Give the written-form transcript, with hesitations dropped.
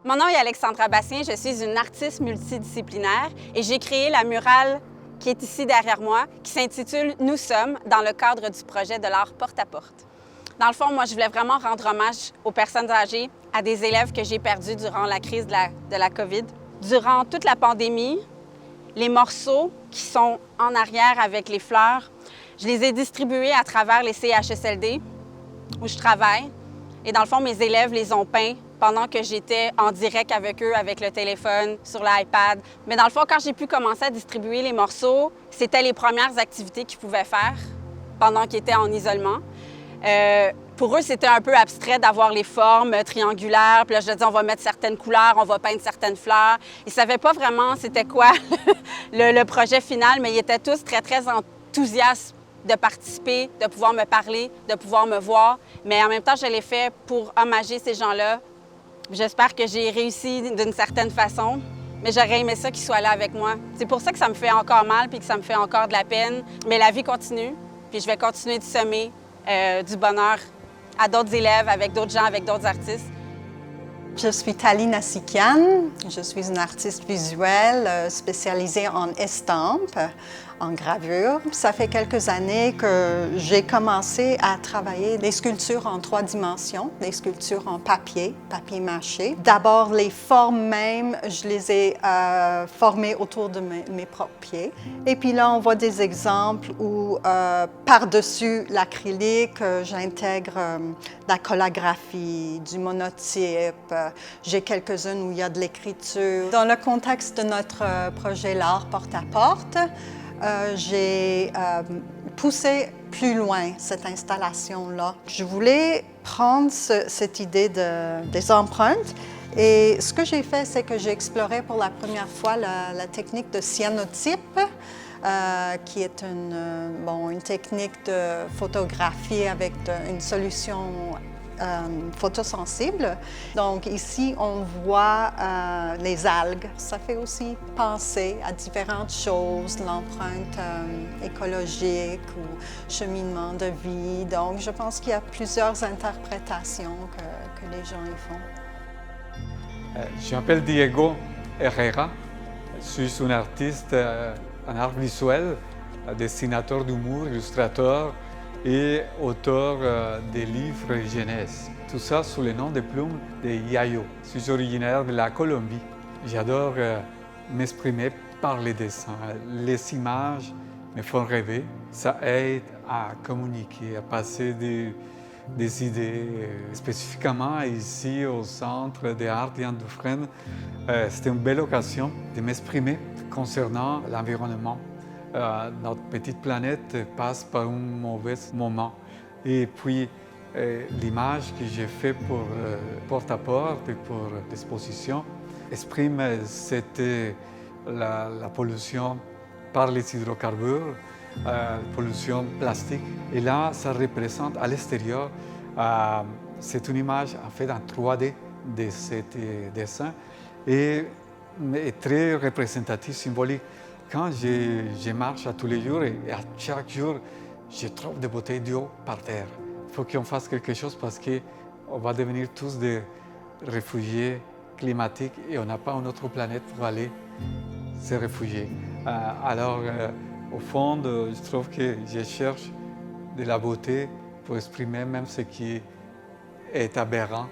Mon nom est Alexandra Bastien, je suis une artiste multidisciplinaire et j'ai créé la murale qui est ici derrière moi, qui s'intitule « Nous sommes » dans le cadre du projet de l'art porte-à-porte. Dans le fond, moi, je voulais vraiment rendre hommage aux personnes âgées, à des élèves que j'ai perdus durant la crise de la COVID. Durant toute la pandémie, les morceaux qui sont en arrière avec les fleurs, je les ai distribués à travers les CHSLD où je travaille. Et dans le fond, mes élèves les ont peints pendant que j'étais en direct avec eux, avec le téléphone, sur l'iPad. Mais dans le fond, quand j'ai pu commencer à distribuer les morceaux, c'était les premières activités qu'ils pouvaient faire pendant qu'ils étaient en isolement. Pour eux, c'était un peu abstrait d'avoir les formes triangulaires. Puis là, je leur disais, on va mettre certaines couleurs, on va peindre certaines fleurs. Ils ne savaient pas vraiment c'était quoi le projet final, mais ils étaient tous très, très enthousiastes de participer, de pouvoir me parler, de pouvoir me voir. Mais en même temps, je l'ai fait pour hommager ces gens-là. J'espère que j'ai réussi d'une certaine façon, mais j'aurais aimé ça qu'ils soient là avec moi. C'est pour ça que ça me fait encore mal puis que ça me fait encore de la peine. Mais la vie continue, puis je vais continuer de semer du bonheur à d'autres élèves, avec d'autres gens, avec d'autres artistes. Je suis Tali Nassikian, je suis une artiste visuelle spécialisée en estampes, en gravure. Ça fait quelques années que j'ai commencé à travailler des sculptures en 3 dimensions, des sculptures en papier mâché. D'abord, les formes même, je les ai formées autour de mes propres pieds. Et puis là, on voit des exemples où, par-dessus l'acrylique, j'intègre la collagraphie, du monotype. J'ai quelques-unes où il y a de l'écriture. Dans le contexte de notre projet L'art porte-à-porte, j'ai poussé plus loin cette installation-là. Je voulais prendre cette idée des empreintes et ce que j'ai fait, c'est que j'ai exploré pour la première fois la technique de cyanotype, qui est une technique de photographie avec une solution photosensible. Donc ici, on voit les algues. Ça fait aussi penser à différentes choses, l'empreinte écologique ou cheminement de vie. Donc je pense qu'il y a plusieurs interprétations que les gens y font. Je m'appelle Diego Herrera. Je suis un artiste en art visuel, dessinateur d'humour, illustrateur et auteur des livres jeunesse. Tout ça sous le nom de plume de Yayo. Je suis originaire de la Colombie. J'adore m'exprimer par les dessins. Les images me font rêver. Ça aide à communiquer, à passer des idées. Spécifiquement ici au Centre d'art Diane Dufresne, c'était une belle occasion de m'exprimer concernant l'environnement. Notre petite planète passe par un mauvais moment. Et puis, l'image que j'ai faite pour porte-à-porte et pour l'exposition exprime la pollution par les hydrocarbures, la pollution plastique. Et là, ça représente à l'extérieur, c'est une image en fait en 3D de ce dessin et très représentatif, symbolique. Quand je marche à tous les jours et à chaque jour, je trouve des bouteilles d'eau par terre. Il faut qu'on fasse quelque chose parce qu'on va devenir tous des réfugiés climatiques et on n'a pas une autre planète pour aller se réfugier. Alors, au fond, je trouve que je cherche de la beauté pour exprimer même ce qui est aberrant.